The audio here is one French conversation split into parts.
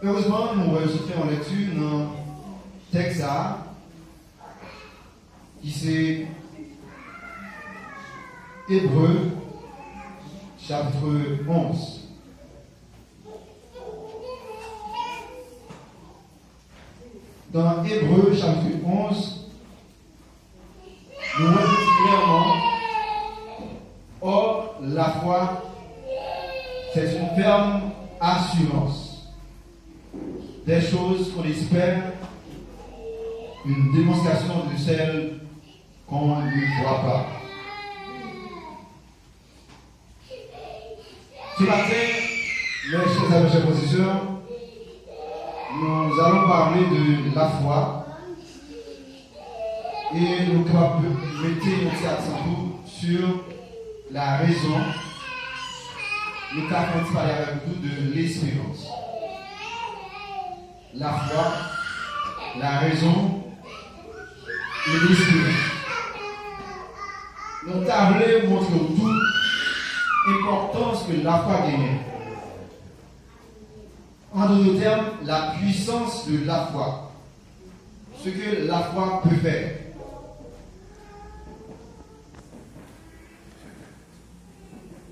Heureusement, nous rejetons en lecture dans le texte qui c'est Hébreux, chapitre 11. Dans Hébreux, chapitre 11, nous voyons clairement, or, la foi, c'est une ferme assurance des choses qu'on espère, une démonstration de celles qu'on ne voit pas. Ce matin, mes chers amis, chers professeurs, nous allons parler de la foi et nous mettons notre accent sur la raison. Nous allons parler avec vous de l'espérance. La foi, la raison et l'espérance. Nos tableaux montrent toute l'importance que la foi gagne. En d'autres termes, la puissance de la foi. Ce que la foi peut faire.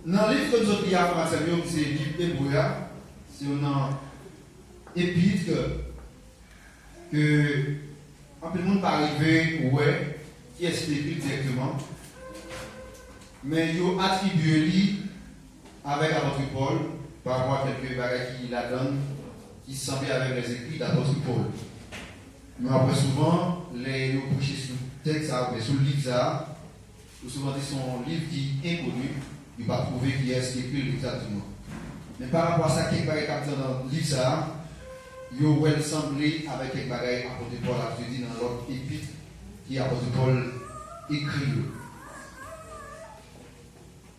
Dans le livre que nous avons pris à c'est le livre Hébreux, c'est un épître que un peu de monde pas arrivé ouais qui est écrit directement, mais ils ont attribué lui avec l'apôtre Paul par rapport à quelques bagages qui la donnent qui semblaient avec les écrits d'apôtre Paul. Mais après souvent les prêchés sous le texte sur le livre ça, ou souvent c'est son livre qui est inconnu, il va trouver qui est écrit exactement. Mais par rapport à ça, quelques bagages dans le livre ça, il a semblé avec quelques bagages apôtre Paul a dit dans l'autre épître qui apôtre Paul écrit.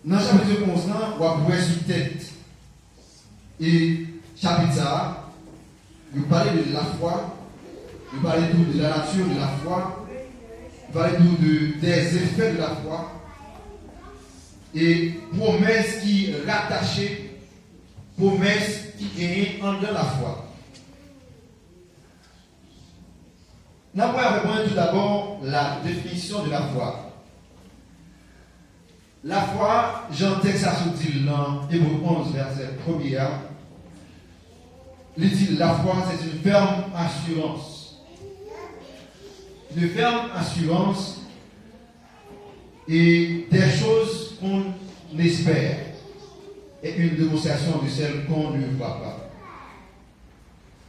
Dans le chapitre 11, on va voir sur tête. Et chapitre ça, nous parlons de la foi, nous parlons de la nature de la foi, nous parlons des effets de la foi et promesses qui rattachées, promesses qui gagnent en dedans la foi. Nous allons répondre tout d'abord la définition de la foi. La foi, Jean texte à dit dans Hébreux 11, verset 1er. Il dit la foi, c'est une ferme assurance. Une ferme assurance et des choses qu'on espère et une démonstration de celles qu'on ne voit pas.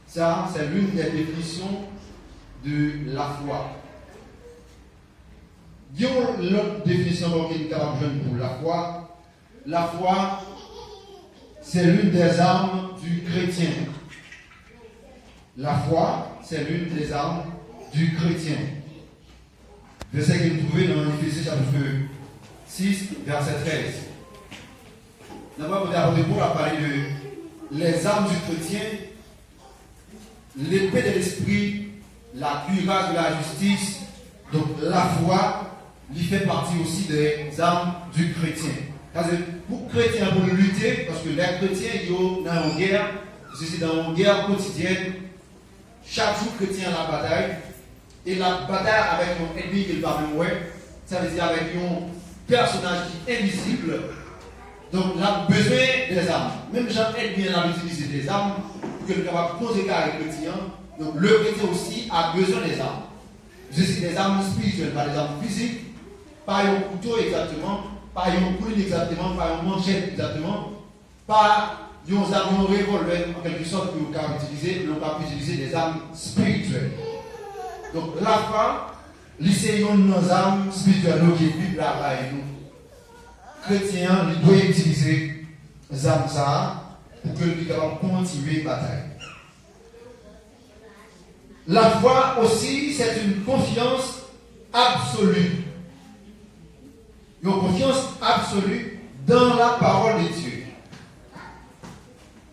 Ça, c'est l'une des définitions de la foi. Il y a l'autre définition qui est capable de pour la foi. La foi, c'est l'une des armes du chrétien. La foi, c'est l'une des armes du chrétien. Verset que vous trouvez dans Éphésiens chapitre 6, verset 13. D'abord, vous avez pour parler de les armes du chrétien, l'épée de l'esprit, la cuirasse de la justice. Donc la foi, il fait partie aussi des armes du chrétien. Parce que pour chrétiens, pour lutter, parce que les chrétiens, ils sont dans une guerre, c'est dans une guerre quotidienne. Chaque jour, chrétien a la bataille. Et la bataille avec un ennemi qui est pas même, ça veut dire avec un personnage qui est invisible. Donc, on a besoin des armes. Même Jean-Ed bien a utilisé des armes pour que le capable de poser avec le chrétien. Donc, le chrétien aussi a besoin des armes. Je sais des armes spirituelles, pas des armes physiques, pas un couteau exactement, pas un couteau exactement, pas un manchette exactement, pas des armes revolver en quelque sorte que vous pouvez utiliser, mais on peut utiliser des armes spirituelles. Donc, la foi, lycéens nos armes spirituelles qui vivent là-bas et nous. Chrétien, il doit utiliser les armes pour que nous puissions continuer la bataille. La foi aussi, c'est une confiance absolue. Une confiance absolue dans la parole de Dieu.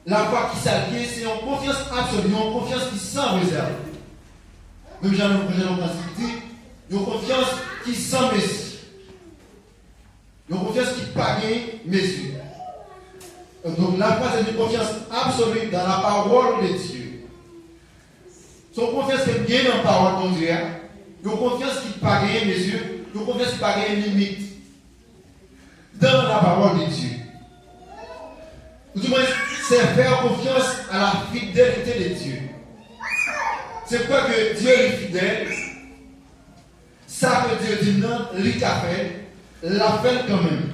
La foi qui s'allie, c'est une confiance absolue, une confiance qui sans réserve. Même j'en ai dit, une confiance qui sans mesure. Une confiance qui parie mesure. Donc la foi, c'est une confiance absolue dans la parole de Dieu. Son confiance qui est bien dans la parole de Dieu. Une confiance qui parie mesure. Une confiance qui parie limite. Dans la parole de Dieu. Du moins, c'est faire confiance à la fidélité de Dieu. C'est quoi que Dieu est fidèle. Ça que Dieu dit non, il l'a fait. La fait quand même,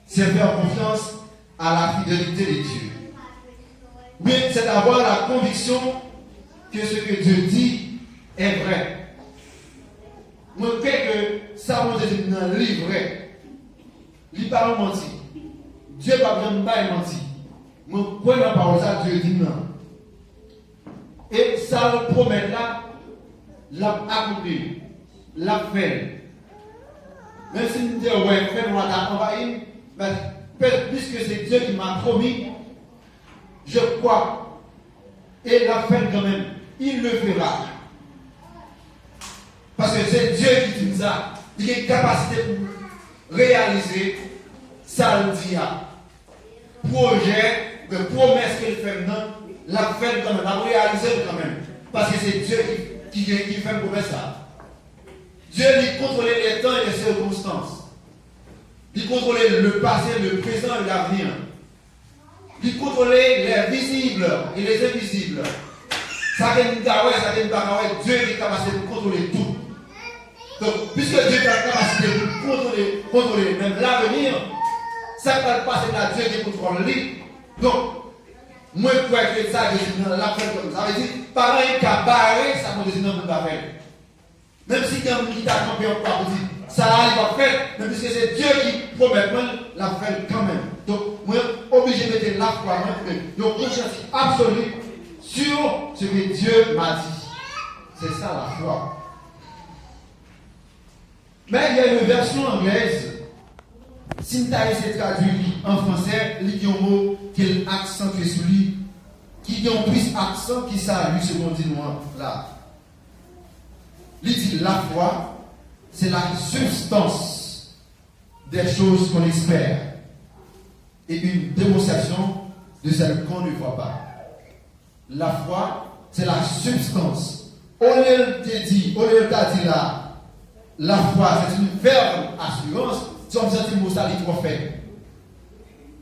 c'est faire confiance à la fidélité de Dieu. Mais c'est d'avoir la conviction que ce que Dieu dit est vrai. Moi, que ça m'a dit non, c'est vrai. Il n'a pas menti. Dieu n'a pas menti. Moi, quand la parole ça, Dieu dit non. Et ça le promet là, l'a accompli, l'a fait. Même si nous disons, ouais, fais-nous envahir, mais puisque c'est Dieu qui m'a promis, je crois. Et la fait quand même, il le fera. Parce que c'est Dieu qui dit ça. Il a une capacité pour réaliser ça le dit. Projet, de promesse qu'il fait maintenant, la fait quand même, la réaliser quand même. Parce que c'est Dieu qui fait promesse ça. Dieu lui contrôlait les temps et les circonstances. Il contrôlait le passé, le présent et l'avenir. Il contrôlait les visibles et les invisibles. Ça vient de Dieu est capable de contrôler tout. Donc, puisque Dieu est capable de contrôler même l'avenir, ça ne va pas c'est Dieu qui contrôle lui. Donc, moi, je crois que ça, je dis dans la fin comme ça. Ça veut dire, pareil qu'à barrer, ça me dit non, ne pas faire. Même si quelqu'un qui t'a campé en part, dit, ça arrive à faire, mais puisque c'est Dieu qui promet, la fait quand même. Donc, moi, obligé de mettre la foi, une confiance absolue sur ce que Dieu m'a dit. C'est ça la foi. Mais il y a une version anglaise, si tu as essayé de traduire en français, il y a un mot qui est accentué sur lui, qui a un plus accent qui salue ce qu'on dit moi là. Il dit la foi, c'est la substance des choses qu'on espère et une démonstration de celles qu'on ne voit pas. La foi, c'est la substance. Au lieu de dire, là, la foi, c'est une ferme assurance, si on dit que le mot ça est trop faible.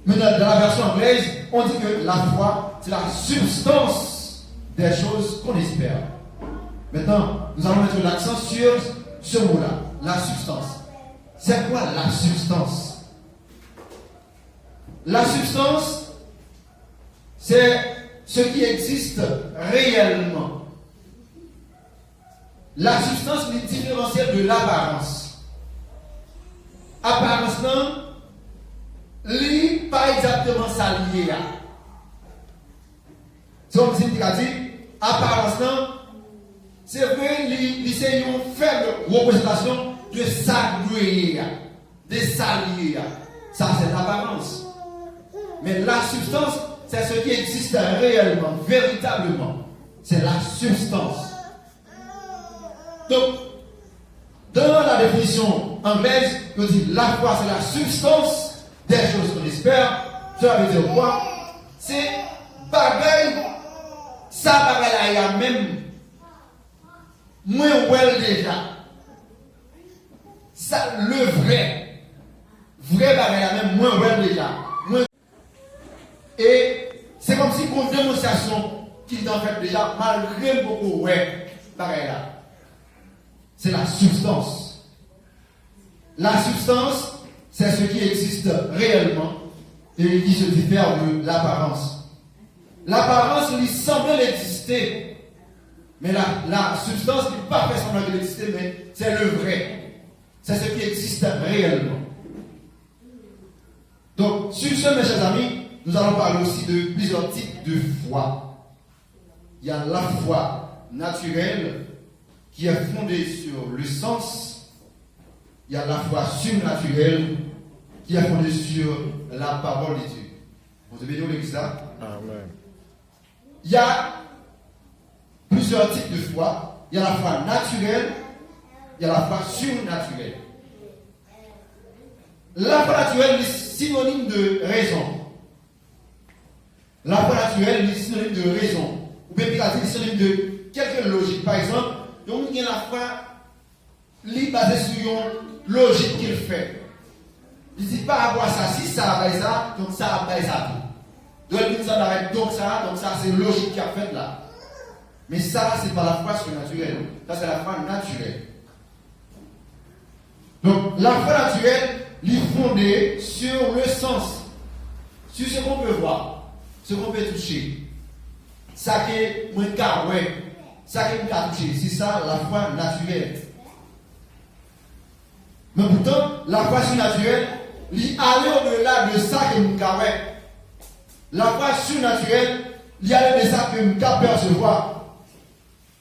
Mais dans la version anglaise, on dit que la foi, c'est la substance des choses qu'on espère. Maintenant, nous allons mettre l'accent sur ce mot-là, la substance. C'est quoi la substance? La substance, c'est ce qui existe réellement. La substance est différentielle de l'apparence. Apparence, non, n'est pas exactement ça lié. C'est comme si tu as dit, apparence, non, c'est vrai, c'est une faible représentation de ça lié. De ça lié. Ça, c'est l'apparence. Mais la substance, c'est ce qui existe réellement, véritablement. C'est la substance. Donc, dans la définition anglaise, on dit la foi, c'est la substance des choses qu'on espère. Ça veut dire quoi? C'est bagaille, ça bagaille là, même moins well déjà. Ça, le vrai bagaille là, même moins well déjà. Et c'est comme si pour une démonstration qui en fait déjà malgré beaucoup pareil là. C'est la substance. La substance, c'est ce qui existe réellement et qui se diffère de l'apparence. L'apparence lui semble exister, mais la substance n'est pas fait semblant qu'elle existe, mais c'est le vrai. C'est ce qui existe réellement. Donc, sur ce, mes chers amis, nous allons parler aussi de plusieurs types de foi. Il y a la foi naturelle qui est fondée sur le sens. Il y a la foi surnaturelle qui est fondée sur la parole de Dieu. Vous avez dit l'église là? Amen. Il y a plusieurs types de foi. Il y a la foi naturelle, il y a la foi surnaturelle. La foi naturelle est synonyme de raison. La foi naturelle est synonyme de raison. Ou bien c'est synonyme de quelque logique. Par exemple, donc il y a la foi basée sur une logique qu'il fait. Il dit par rapport à ça, si ça va ça, donc ça va ça. Donc ça c'est logique qu'il a fait là. Mais ça, c'est pas la foi surnaturelle. Ça, c'est la foi naturelle. Donc la foi naturelle est fondée sur le sens, sur ce qu'on peut voir, ce qu'on peut toucher. Ça qui est moins carré, ça qui est moins touché, c'est ça la foi naturelle. Mais pourtant, la foi surnaturelle, il allait au-delà de ça qui est moins carré. La foi surnaturelle, il allait de ça que nous pouvons percevoir.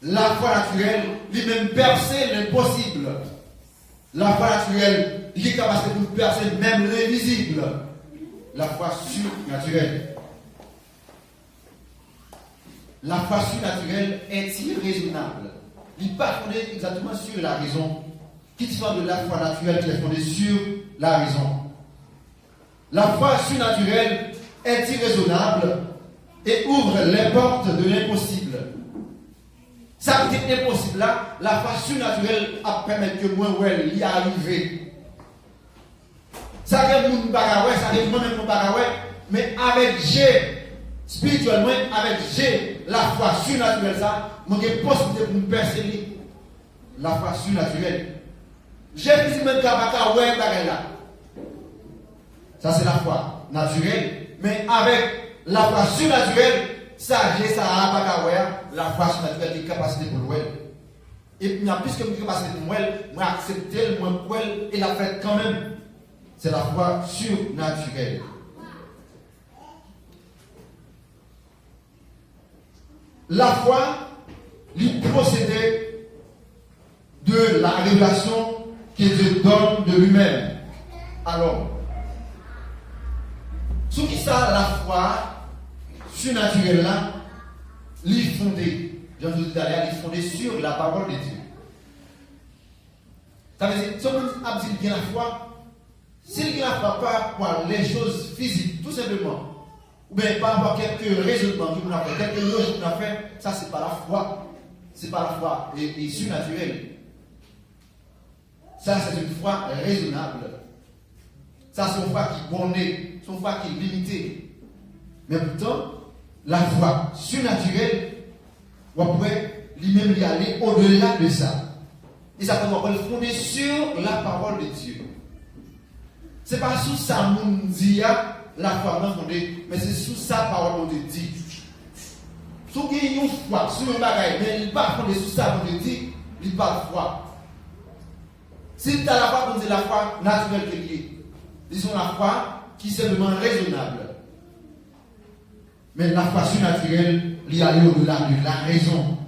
La foi naturelle, il même percer l'impossible. La foi naturelle, il est capable de percer même l'invisible. La foi surnaturelle. La foi surnaturelle est irraisonnable. Il n'est pas fondé exactement sur la raison. Qu'il soit de la foi naturelle qui est fondée sur la raison. La foi surnaturelle est irraisonnable et ouvre les portes de l'impossible. Ça qui est impossible là, la foi surnaturelle a permis que moi y arriver. Ça qui est mon bagaway, ça qui est moi-même mon bagaway, mais avec G, spirituellement, avec G, la foi surnaturelle, ça, j'ai possibilité pour me percer la foi surnaturelle. J'ai dit même qu'à ouais, là. Ça c'est la foi naturelle, mais avec la foi surnaturelle, ça j'ai ça à la foi surnaturelle qui est capacité pour le. Et puis, puisque je suis capacité pour moi accepter, moi et la fête quand même. C'est la foi surnaturelle. La foi, lui procédait de la révélation que Dieu donne de lui-même. Alors, ce qui ça, la foi surnaturelle là, lui fondée, Jean-José Dallaire, lui fondée sur la parole de Dieu. Ça veut dire, si on a bien la foi, s'il n'y a pas par rapport à les choses physiques, tout simplement, ou bien par rapport à quelques raisonnements qu'on a fait, quelques logiques qu'on a fait, ça c'est pas la foi. C'est pas la foi et surnaturelle. Ça c'est une foi raisonnable. Ça c'est une foi qui est bornée, c'est une foi qui est limitée. Mais pourtant, la foi surnaturelle, on pourrait lui-même y aller au-delà de ça. Et ça peut être fondé sur la parole de Dieu. Ce n'est pas sous ça moun dit la foi non fondée, mais c'est sous ça parole de dit. Si vous avez une foi sur un bagage, mais il n'est pas fondé sous ça qu'on dit, il pas de foi. Si tu as la foi, on dit la foi naturelle qui est. Disons la foi qui est simplement raisonnable. Mais la foi surnaturelle, il y a au-delà de la raison.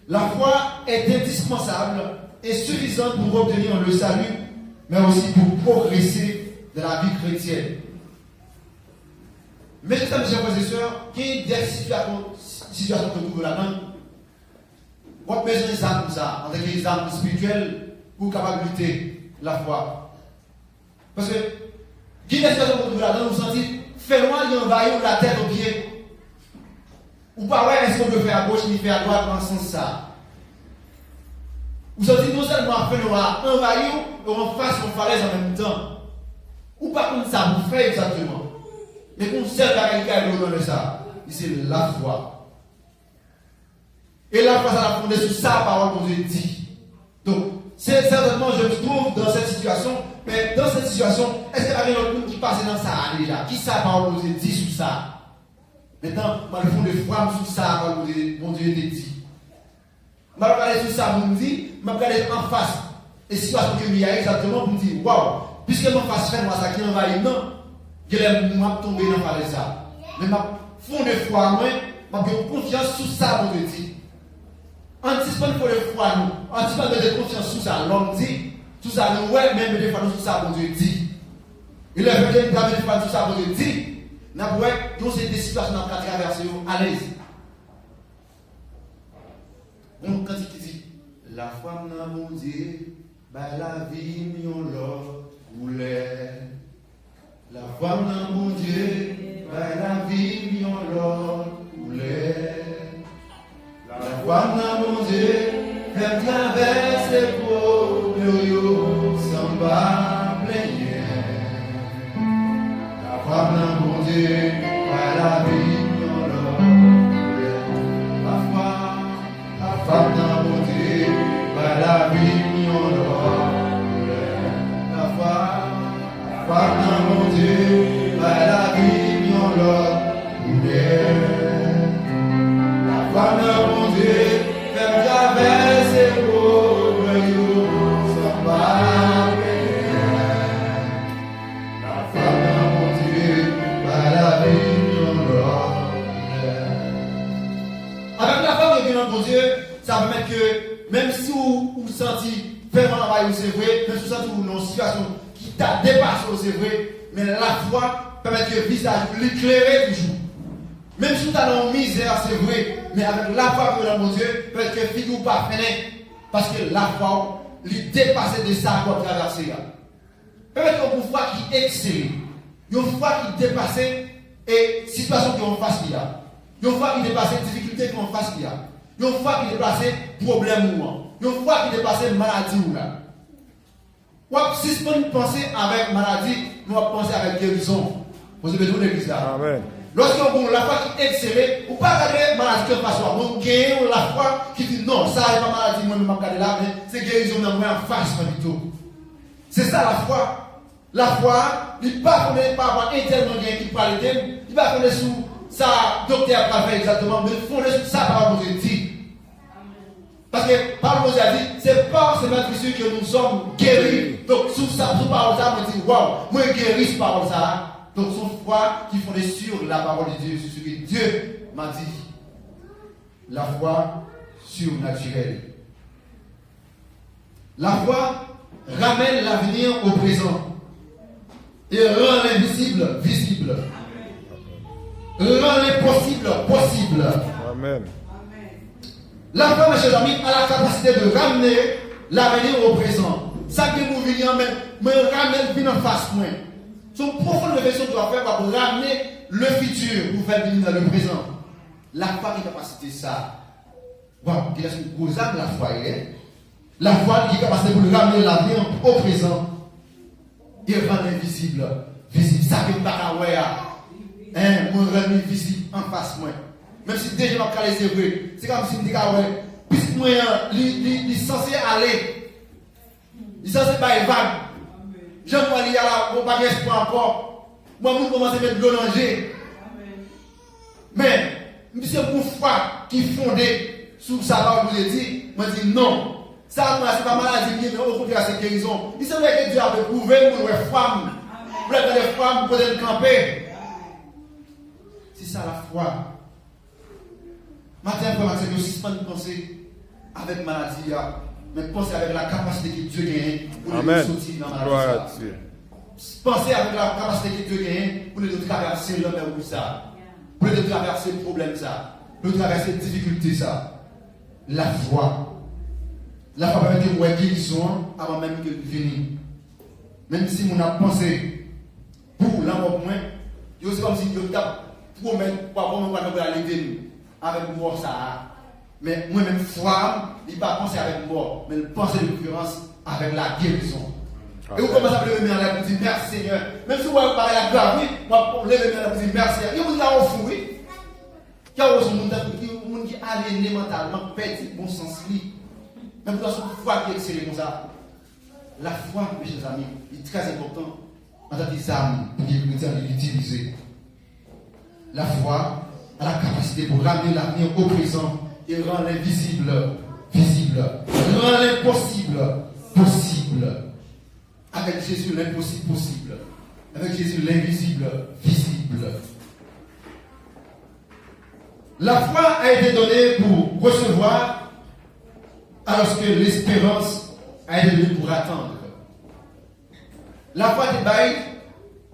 La foi est indispensable et suffisante pour obtenir le salut, mais aussi pour progresser dans la vie chrétienne. Mais mes chers frères et sœurs, il y a des situations que nous là-dedans. On a besoin des armes comme ça, en tant que des armes spirituelles, pour capable lutter la foi. Parce que, il y a des situations que nous là-dedans, nous sentons, fais-moi, il envahit la tête aux pieds. Ou pas, ouais, est-ce qu'on peut faire à gauche, ni faire à droite, dans le sens ça. Vous sentez non seulement fais-moi envahir, et on fasse une falaise en même temps. Ou pas comme ça, vous faites exactement. Mais qu'on sert à quelqu'un de ça, c'est la foi. Et la foi, ça l'a fondé sur sa parole qu'on Dieu dit. Donc, c'est certainement, je me trouve dans cette situation, mais dans cette situation, est-ce qu'il y a un autre monde qui passe dans sa année là? Qui sa parole qu'on Dieu dit sur ça? Maintenant, je fond de foi sur sa parole qu'on Dieu dit. Je vais regarder sur ça, je me dis, je vais regarder en face. Et si il y a exactement, pour me dire, waouh, puisque mon face fait moi ça qui envahit, non. Je vais tomber dans parler ça. Mais ma fond de foi, moi, j'ai confiance sur ça, pour te dire. Anticipant pour le foi, nous. Anticipant de confiance sur ça, l'homme dit. Tout ça, nous, ouais, même des fois, sur ça, pour Dieu dit. Il a fait des fois, sur ça, pour Dieu dit. Nous, ouais, donc c'est des situations qu'on a traversées à l'aise. Donc, quand il dit, la foi n'a mon Dieu, la vie, mion l'or, voulait. La femme d'un bon Dieu, la vie, mion l'or, voulait. La femme d'un bon Dieu, elle traverse les pauvres, sans pas plaigner. La femme d'un bon Dieu, la vie, mion l'or, voulait. La femme d'un bon Dieu, la vie, mion l'or, voulait. La femme d'un bon Dieu, la vie, mion l'or, voulait. La femme d'un bon Dieu, fait traverser pour le sans pas payer. La femme d'un bon Dieu, la vie, mion l'or, voulait. Avec la femme d'un bon Dieu, ça permet que même si vous sentez vraiment travail, c'est vrai, même si vous sentez une situation qui t'a dépassé, c'est vrai, mais la foi permet que le visage l'éclairer toujours. Même si vous êtes dans la misère, c'est vrai, mais avec la foi que mon Dieu, peut-être que figure pas fini, parce que la foi, lui dépasse de ça pour traverser là. Peut-être qu'on foi qui excelle, une foi qui dépasse et situation qu'on fasse là. Une foi qui dépasse difficulté qu'on fasse là. Une fois qui dépasse problème ou une fois qui dépasse maladie ou là. Si on pense avec maladie, nous allons penser avec guérison. Vous avez besoin de l'église là. Amen. Lorsqu'on a la foi qui excelle, ou pas regarder maladie que face à vous, gagnez la foi qui dit non, ça n'est pas maladie, moi je vais regarder là, mais c'est guérison dans moi en face pas du tout. C'est ça la foi. La foi, il ne pas avoir un tel qui parle d'elle, il va connaître sous ça, docteur pas fait exactement, mais il faut sur ça par rapport dit. Parce que par rapport a dit, c'est par ces matricieux que nous sommes guéris. Donc sous ça, sous parole ça, on dit, waouh, moi guéris par parole ça. Donc son foi qui fondée sur la parole de Dieu, sur ce que Dieu m'a dit. La foi surnaturelle. La foi ramène l'avenir au présent et rend l'invisible visible. Rend l'impossible possible. Amen. La foi, mes chers amis, a la capacité de ramener l'avenir au présent. Ça que vous venez, mais ramener le en face. Son profonde réflexion doit faire pour ramener le futur pour faire venir dans le présent. La foi a une capacité ça. Voilà, il y a une grosse âme, la foi est. La foi qui est capacité de ramener l'avenir au présent et rendre l'invisible visible. Ça que pas moi rendre visible en face moi. Même si déjà ma calé c'est vrai, c'est comme si me dit ouais, puisque moi il est censé aller. Il est censé pas vague. Je Jean moi il y a là, on pas d'espoir encore. Moi je commence à mettre de l'eau dans le jet. Mais c'est pour foi qui fondé sur ça que vous dit, moi dis non. Ça c'est pas maladie mais au contraire c'est guérison. Il semble que Dieu a prouvé pour les femmes. Pour les femmes pour les camper. C'est ça la foi. Matin pour matin, aussi pas de penser avec maladie, mais penser avec la capacité que Dieu gagne pour nous sortir dans la maladie. Penser avec la capacité que Dieu gagne pour nous traverser le même ça. Pour nous traverser le problème ça. Pour nous traverser les difficultés ça. La foi. La foi permet de voir guérison avant même que venir. Même si on a pensé pour l'amour moins, c'est comme si Dieu t'a promis pour aller venir avec moi ça. Mais moi-même, foi, il ne pas penser avec moi, mais il pense de l'occurrence avec la guérison. Et vous commencez à lever mes mains pour dire merci Seigneur. Même si vous parlez la grave, moi, lever mes mains pour dire merci Seigneur. Il y a des gens qui ont fouillé. Il y a des gens qui sont aliénés mentalement, perdu bon sens. Même dans son foi qui est excellent comme ça. La foi, mes chers amis, est très important en tant qu'arme pour que les chrétiens l'utilisent. La foi a la capacité pour ramener l'avenir au présent et rendre l'invisible visible, rendre l'impossible possible. Avec Jésus, l'impossible possible. Avec Jésus, l'invisible visible. La foi a été donnée pour recevoir, alors que l'espérance a été donnée pour attendre. La foi des bails,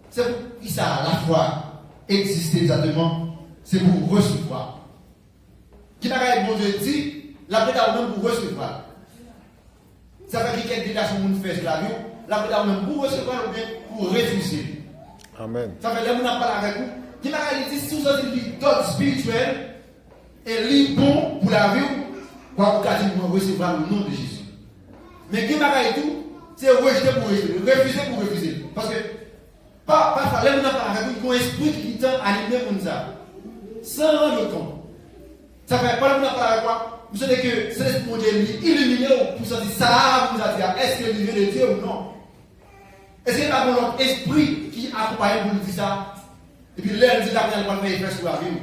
c'est pour qui ça? La foi existe exactement, c'est pour recevoir. Qui n'a pas bon Dieu dit, la prédation même pour recevoir. Ça veut dire qu'il y a des déclarations que nous faisons la vie, la prédation même pour recevoir ou bien pour refuser. Amen. Ça veut dire que nous n'avons pas avec vous. Qui n'a pas dit, si vous avez une dot spirituelle, et li bon pour la vie, quoi vous quasiment recevoir le nom de Jésus. Mais qui n'a pas dit tout, c'est rejeter pour rejeter, refuser pour refuser. Parce que, parfois, là, nous n'avons pas avec vous, un esprit qui tend à animer comme ça, sans rendre compte. Ça fait pas longtemps avec moi. Vous savez que c'est l'esprit de Dieu illuminé pour se dire ça, vous dire est-ce que le niveau de Dieu ou non? Est-ce qu'il y a un autre esprit qui accompagne pour nous dire ça? Et puis l'air dit l'avenir va faire effet sur la vie.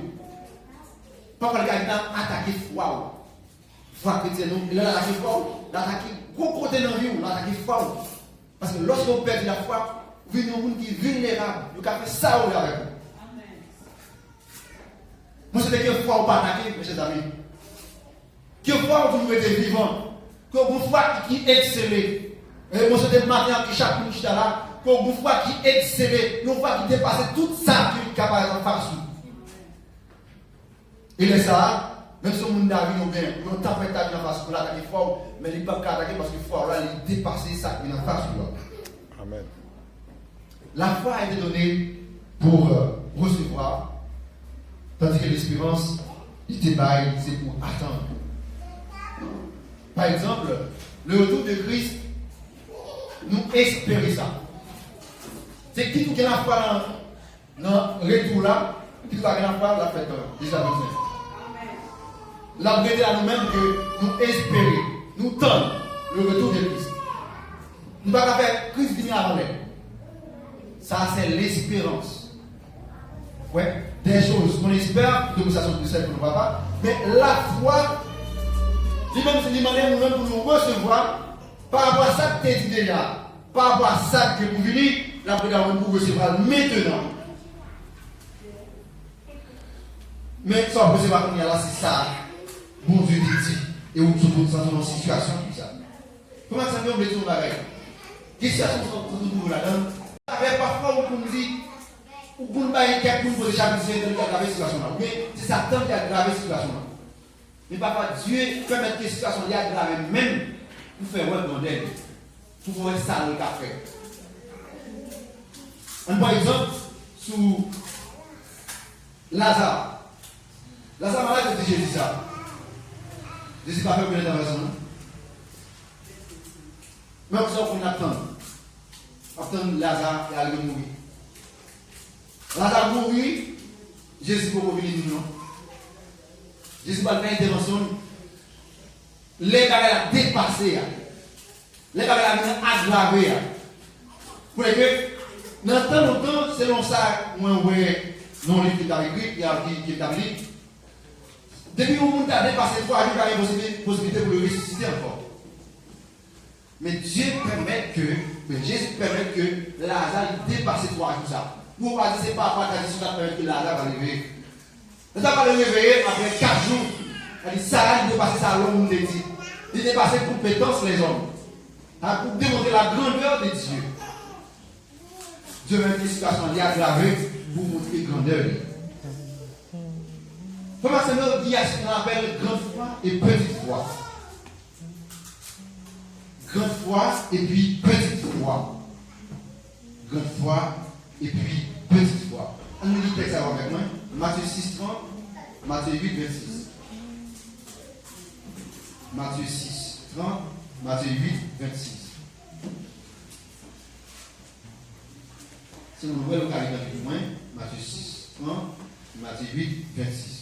Parfois le gars a attaqué foi. Foi chrétienne, il a attaqué foi, il a attaqué gros côté dans la vie, il a attaqué foi. Parce que lorsque vous perdez la foi, vous venez un monde qui est vulnérable, vous avez fait ça avec vous. Moi, c'est que foi ou pas attaquer, mes chers amis. Que foi vous toujours été vivant. Que vous foi qui excelle. Moi, c'est des matin qui chaque minute là. Que vous foi qui excelle. Une foi qui dépasse tout ça qui est capable de faire sous. Et les ça, même si on a vu nous bien, on t'a fait ta vie en face pour l'attaquer fort, mais il ne peut pas attaquer parce que foi là, il dépasse ça qui est en face sous. Amen. La foi a été donnée pour recevoir. Tandis que l'espérance, il te baille, c'est pour attendre. Par exemple, le retour de Christ, nous espérons ça. C'est qui qui a la foi dans le retour là, qui a la foi dans la fête déjà besoin. La vérité à nous-mêmes que nous espérons, nous tendons le retour de Christ. Nous ne pouvons pas faire Christ venir avant l'air. Ça, c'est l'espérance. Ouais, des choses qu'on espère, de ça sont plus simples pour nos papas, mais la foi, lui-même, c'est l'immanent nous-mêmes pour nous recevoir, par rapport à ça que tu dit déjà, par rapport à ça que vous venez, la prédation pour recevoir maintenant. Mais ça, on peut se voir qu'on y a là, c'est ça, bon Dieu dit, et on se trouve dans une situation comme ça. Comment ça fait, on met tout le bagage? Quelle situation sont-nous là-dedans? Parfois, on nous dit, ou pour nous bailler quelqu'un pour déjà nous aider à aggraver cette situation-là. Mais c'est Satan qui a aggravé cette situation-là. Mais parfois, Dieu permet que cette situation-là aggrave même pour faire un bon d'aide. Pour faire ça le café. On prend exemple sur Lazare. Lazare malade de Jésus ça. Jésus n'a pas fait une intervention. Mais on sait qu'on attend. Attend Lazare et aller mourir. Lazare mourir, Jésus peut revenir non. Jésus va faire intervention. Les gars ont dépassé. Les gars ont aggravé. Pour que, dans le temps longtemps, selon ça, moi, non, livre qui est écrit, qui est établi, depuis que le monde a dépassé 3 jours, il y a une possibilité pour le ressusciter encore. Mais Dieu permet que, Jésus permet que Lazare dépasse 3 jours ça. Pour pas dire c'est pas la tradition qui permet que Lazare va lever. Lazare va le réveiller après 4 jours. Il dit ça, il dépasse ça, l'homme dit. Il dépasse compétence les hommes. Pour démontrer la grandeur de Dieu. Dieu met une situation aggravée pour montrer la grandeur. Comment c'est notre dit ce qu'on appelle grande foi et petite foi. Grande foi et puis petite foi. Grande foi et puis petite foi. On nous lit le texte avec moi. Matthieu 6, 30, Matthieu 8, 26. Matthieu 6, 30, Matthieu 8, 26. Si nous voulons le calendrier avec moi, Matthieu 6, 30, Matthieu 8, 26.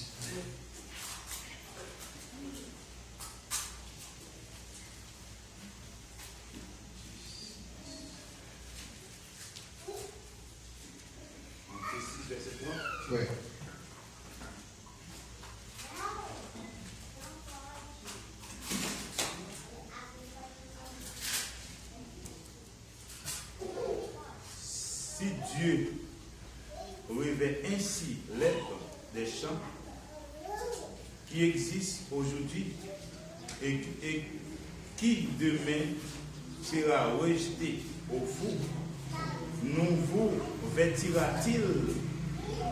Oui. Si Dieu revêt ainsi l'être des champs qui existent aujourd'hui et qui demain sera rejeté au fou, nous vous vêtira-t-il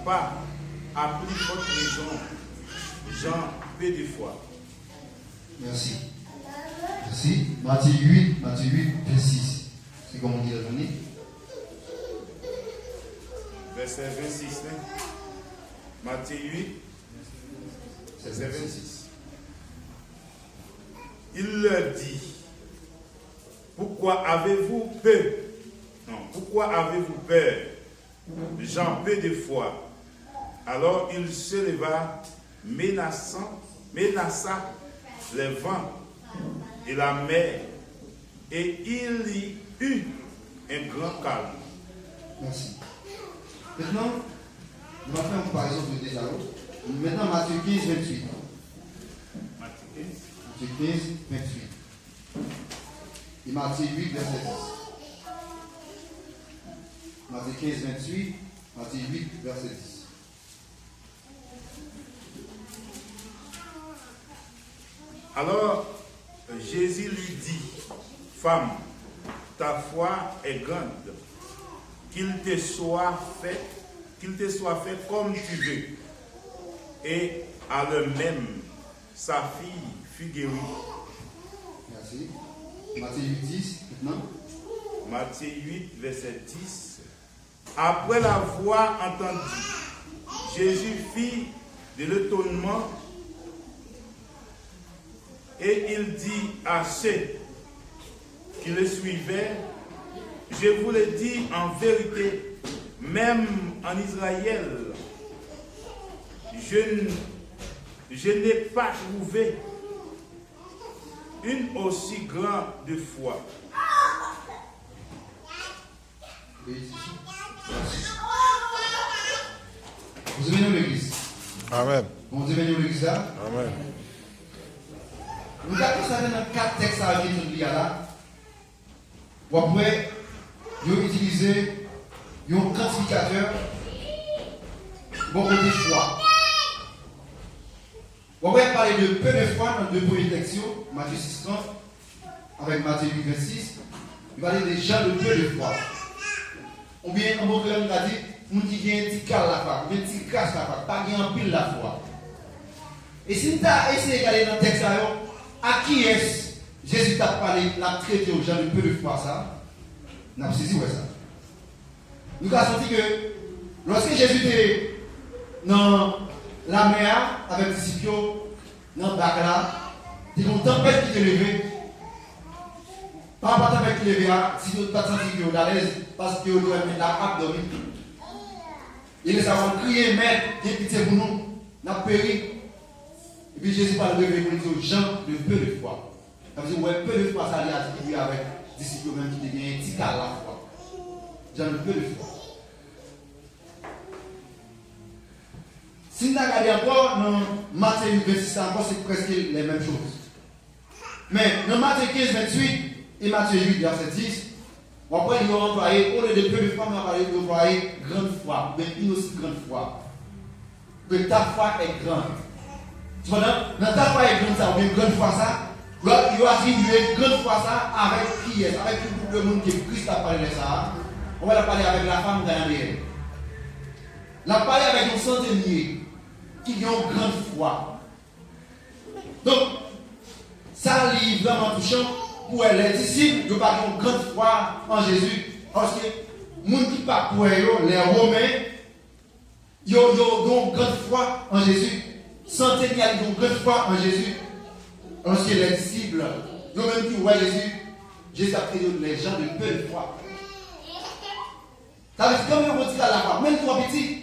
pas à plus forte raison, Jean, peu de fois. Merci. Merci. Matthieu 8, 26. C'est comme on dit la journée. Verset 26. Matthieu 8, verset 26. Il leur dit, pourquoi avez-vous peur? Non, pourquoi avez-vous peur? Jean, peu de foi. Alors il se leva, menaça les vents et la mer, et il y eut un grand calme. Merci. Maintenant, on va faire une comparaison de deux à l'autre. Maintenant, Matthieu 15, 28. Matthieu 15, 28. Et Matthieu 8, verset 10. Matthieu 15, 28. Matthieu 8, verset 10. Alors, Jésus lui dit, femme, ta foi est grande, qu'il te soit fait comme tu veux. Et à l'heure même, sa fille fut guérie. Merci. Matthieu 8, 10, maintenant. Matthieu 8, verset 10. Après la voix entendue, Jésus fit de l'étonnement et il dit à ceux qui le suivaient, je vous le dis en vérité, même en Israël, je n'ai pas trouvé une aussi grande de foi. Vous aimez l'église? Amen. Vous aimez l'église là? Amen. Nous avons ça dans 4 textes à lire là. Ou après, ils ont utilisé un quantificateur pour côté foi. Ou après, parler de peu de foi dans 2 premiers textes, Matthieu 6, 30, avec Matthieu 8, 26. Il va parler des gens de peu de foi. Ou bien, en bon terme, on a dit, on dit qu'il y a un petit cal la foi, un petit casse la foi, pas qu'il y a un pile la foi. Et si tu as essayé de regarder dans le texte, à qui est-ce Jésus t'a parlé, l'a traité aux gens de peu de foi, ça? On a saisi, ouais, ça. Nous avons senti que lorsque Jésus était dans la mer avec les disciples, dans le bac là, il y a une tempête qui est levée. Par rapport à la tempête qui est levée, si vous n'avez pas senti que vous êtes à l'aise, parce que vous doit mettre la cape dormir. Et les avons crié, maître, j'ai pitié pour nous, nous avons péri. Et puis Jésus parle de révéler aux gens de peu de foi. Ça veut dire, ouais, peu de foi, ça a attribué avec les disciples même qui deviennent un petit cas à la foi. j'en ai peu de foi. Si nous regardons encore dans Matthieu 26, encore c'est presque les mêmes choses. Mais dans Matthieu 15, 28 et Matthieu 8, verset 10, après ils ont employé, au lieu de peu de foi, ils ont employé grande foi, mais une aussi grande foi. Que ta foi est grande. Tu vois, dans ta foi est grande, ça, ou bien grande foi, ça, il a attribué grande foi, ça, avec qui est, avec tout le monde qui est Christ a parlé de ça. On va la parler avec la femme ghanéenne. La parler avec un centenier qui a une grande foi. Donc, ça livre vraiment touchant pour les disciples de pas une grande foi en Jésus. Parce que les gens qui pas pour eux, les Romains, ils ont une grande foi en Jésus. Centenier ont une grande foi en Jésus. Parce que les disciples, ils ont même dit, ouais, Jésus a pris les gens de peu de foi. Ça veut dire comme on dit à la foi, même toi petit.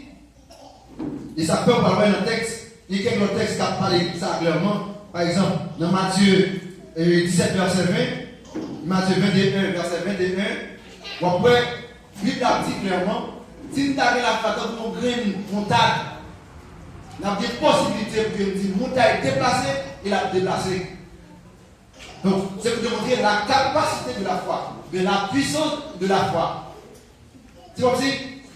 Et ça peut parler dans le texte. Il y a quelques textes qui parlent de ça clairement. Par exemple, dans Matthieu 17, verset 20, Matthieu 21, verset 21, ou après, Bible a dit clairement, si nous avons la foi comme une grande montagne, nous avons des possibilités pour que nous montagne déplacée et la déplacer. Donc, c'est pour démontrer la capacité de la foi, mais la puissance de la foi. C'est comme si,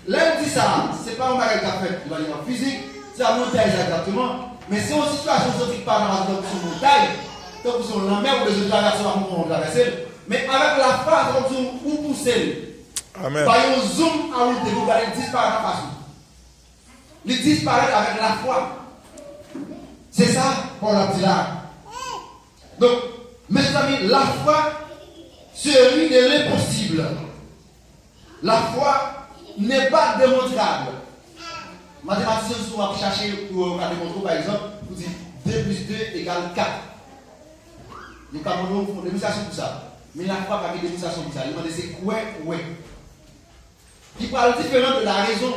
là, il dit ça, ce n'est pas un bagage qu'a fait de manière physique, c'est la montagne exactement. Mais si on situation scientifique par exemple sur une montagne, donc sur la mer ou les autres traversent on traverser, mais avec la foi, comme si on pousse, Amen. par un zoom à où vous allez disparaître en face. Il disparaît avec la foi. C'est ça qu'on a dit là. Donc, mes amis, la foi, c'est l'une de l'impossible. La foi n'est pas démontrable. Mathématiciens souvent chercher pour démontrer, par exemple, pour dire 2 plus 2 égale 4. Les Camerounais font des démonstrations pour ça. Mais la foi n'a pas de démonstration pour ça. Ils demandent c'est quoi, ouais. Qui parle différent de la raison.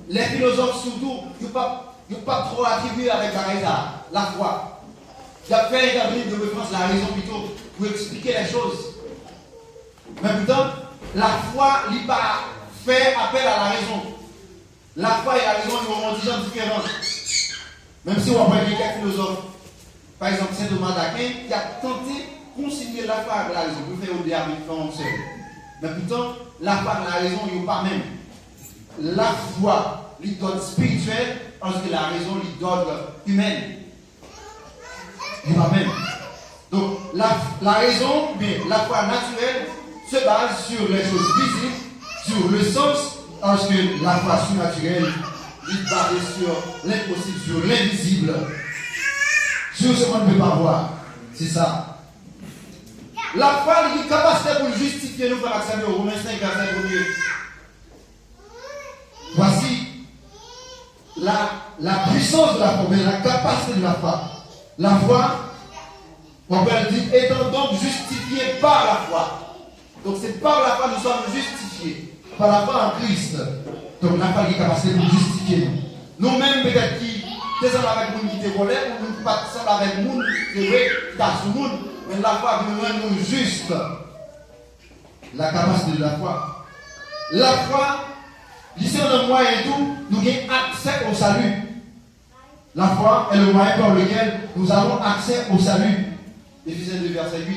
Les philosophes surtout, ils ne sont pas trop attribués avec la foi. Ils ont fait intervenir de référence la raison plutôt pour expliquer les choses. Mais pourtant, la foi n'a pas fait appel à la raison. La foi et la raison ont des gens différents. Même si on voit quelques philosophes, par exemple Saint Thomas d'Aquin, qui a tenté de concilier la foi avec la raison, pour faire au diable seul. Mais pourtant, la foi et la raison, ils n'ont pas même. La foi, ils donnent spirituelle, parce que la raison, ils donnent humaine. Ils n'ont pas même. Donc, la raison, mais la foi naturelle, se base sur les choses visibles, sur le sens, parce que la foi surnaturelle est basée sur l'impossible, sur l'invisible, sur ce qu'on ne peut pas voir. C'est ça. La foi a une capacité pour justifier nous par accéder au Romains 5, verset 1er. Voici la puissance de la foi, mais la capacité de la foi. La foi, on peut le dire, étant donc justifiée par la foi. Donc c'est par la foi que nous sommes justifiés. Par la foi en Christ. Donc la foi qui est capacité de nous justifier. Nous-mêmes, peut-être qui sommes avec nous qui te volé, ou nous ne pas avec nous qui sont sur nous, mais la foi qui nous rend nous justes. La capacité de la foi. La foi, ici on a moyen et tout, nous avons accès au salut. La foi est le moyen par lequel nous avons accès au salut. Éphésiens 2, verset 8.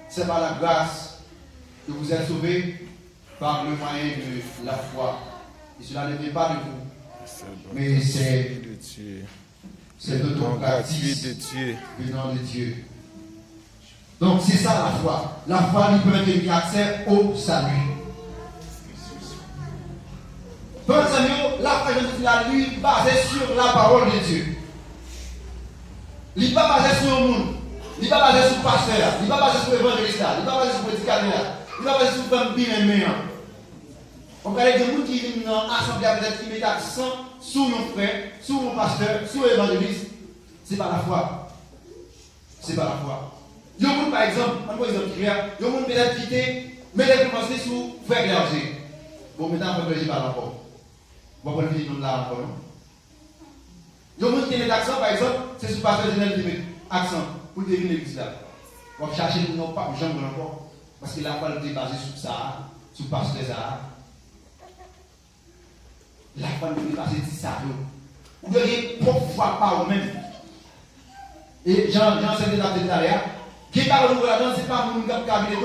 C'est par la grâce que vous êtes sauvés par le moyen de la foi. Et cela ne vient pas de vous, mais c'est de ton gratis venant de Dieu. Donc c'est ça la foi. La foi nous permet de gagner accès au salut. Frère Samuel, la foi de lui basée sur la parole de Dieu. Il n'est pas basé sur le monde. Il n'est pas basé sur le pasteur. Il n'est pas basé sur l'évangéliste. Il n'est pas basé sur le prédicateur. Il n'est pas basé sur le bambin et le on parle de gens qui viennent dans l'assemblée peut-être qui mettent l'accent sur nos frères, sur nos pasteurs, sur l'évangéliste. Ce n'est pas la foi. Ce n'est pas la foi. Il y a des gens, par exemple, un exemple clair, il y a des gens peut-être qui mettent les commencer sur frère clergé. Bon, maintenant, frère clergé par rapport. On va pas le dire là encore, non? Il y a des gens qui mettent l'accent, par exemple, c'est sur le pasteur général qui met l'accent pour deviner l'église là. On va chercher nos papes, jambes encore. Parce que la foi est basée sur ça, sur pasteur ça. La foi est basée sur ça. Vous devez propre foi par vous-même. Et Jean s'est déjà fait derrière. Qui parle de là-dedans, c'est pas pour nous cabinet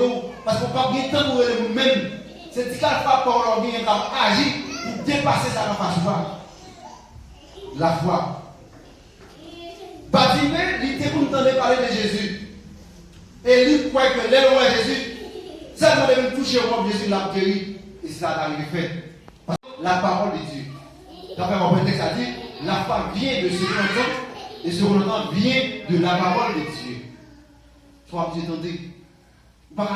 parce qu'on pas bien temps pour nous-mêmes. C'est ce qu'il faut pour leur bien agir pour dépasser ça dans la foi. La foi. Bartimée, il était pour nous entendre parler de Jésus. Et lui croit que les lois de Jésus, seulement de toucher au corps de Jésus, l'a guéri. Et ça a arrivé fait. La parole de Dieu. D'après mon texte, a dit, la foi vient de ce qu'on entend, et ce qu'on entend vient de la parole de Dieu. Soit vous entendez, pas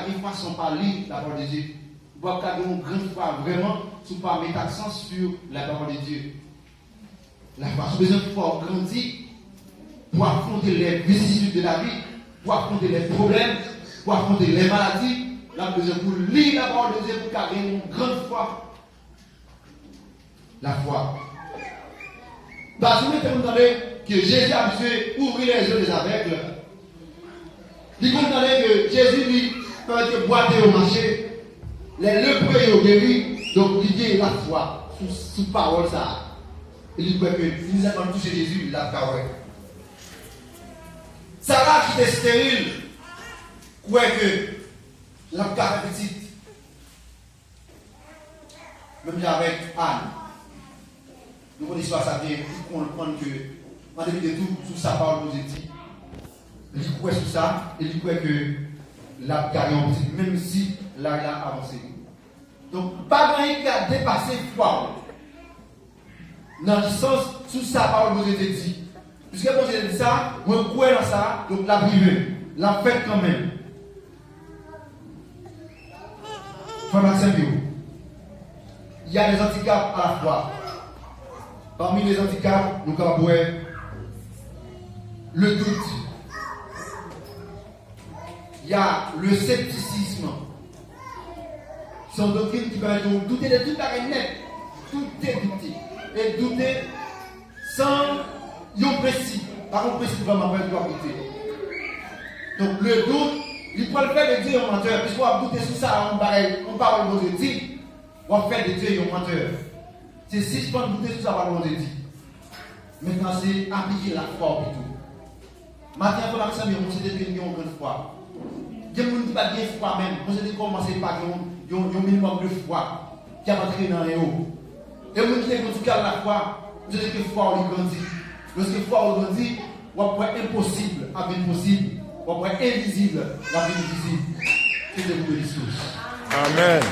une façon de parler la parole de Dieu. Pas une grande foi vraiment, si pas mettre accent sur la parole de Dieu. La foi, c'est besoin de pouvoir grandir pour affronter les vicissitudes de la vie, pour affronter les problèmes, pour affronter les maladies. Là, besoin pour lire la parole de Dieu pour garder une grande foi. La foi. Parce que vous entendez que Jésus a besoin d'ouvrir les yeux des aveugles. Il comprenait que Jésus lui fait boiter au marché. Les lépreux ont guéri. Donc il y a la foi sous parole ça. Il dit que si nous avons touché Jésus, il a parole. Sarah qui était stérile, croit que la carte petite. Même avec Anne. Nous connaissons l'histoire, ça vient pour comprendre que, en début de tout, sous sa parole nous est dit. Il croit sur ça, et il croit que la carrière même si là il a avancé. Donc, pas rien qui a dépassé foi. Dans le sens, sous sa parole vous été dit. Puisque quand j'ai dit ça, moi je crois dans ça, donc la privée, la fête quand même. Il y a des handicaps à la fois. Parmi les handicaps, nous avons voir le doute. Il y a le scepticisme. Son doctrine qui va nous douter de tout à net. Tout est douté. Et douter sans un principe. Par un principe vraiment pas doit douter. Donc le doute, il peut le faire de Dieu un menteur. Puisqu'on va douter sur ça, on parle de Dieu. On va faire de Dieu un menteur. C'est si je peux douter sur ça, on va dire. Maintenant, c'est appliquer la foi plutôt. Maintenant, pour l'accent, on s'est défini en grande foi. Il y a des gens qui n'ont pas de foi même. On s'est dit commencer par un minimum de foi qui a entré dans les hauts. Et vous qui avez tout cas la foi, vous avez que foi on grandit. Lorsque foi on grandit, on va impossible à possible, on va invisible à visible. C'est de vous de l'histoire. Amen.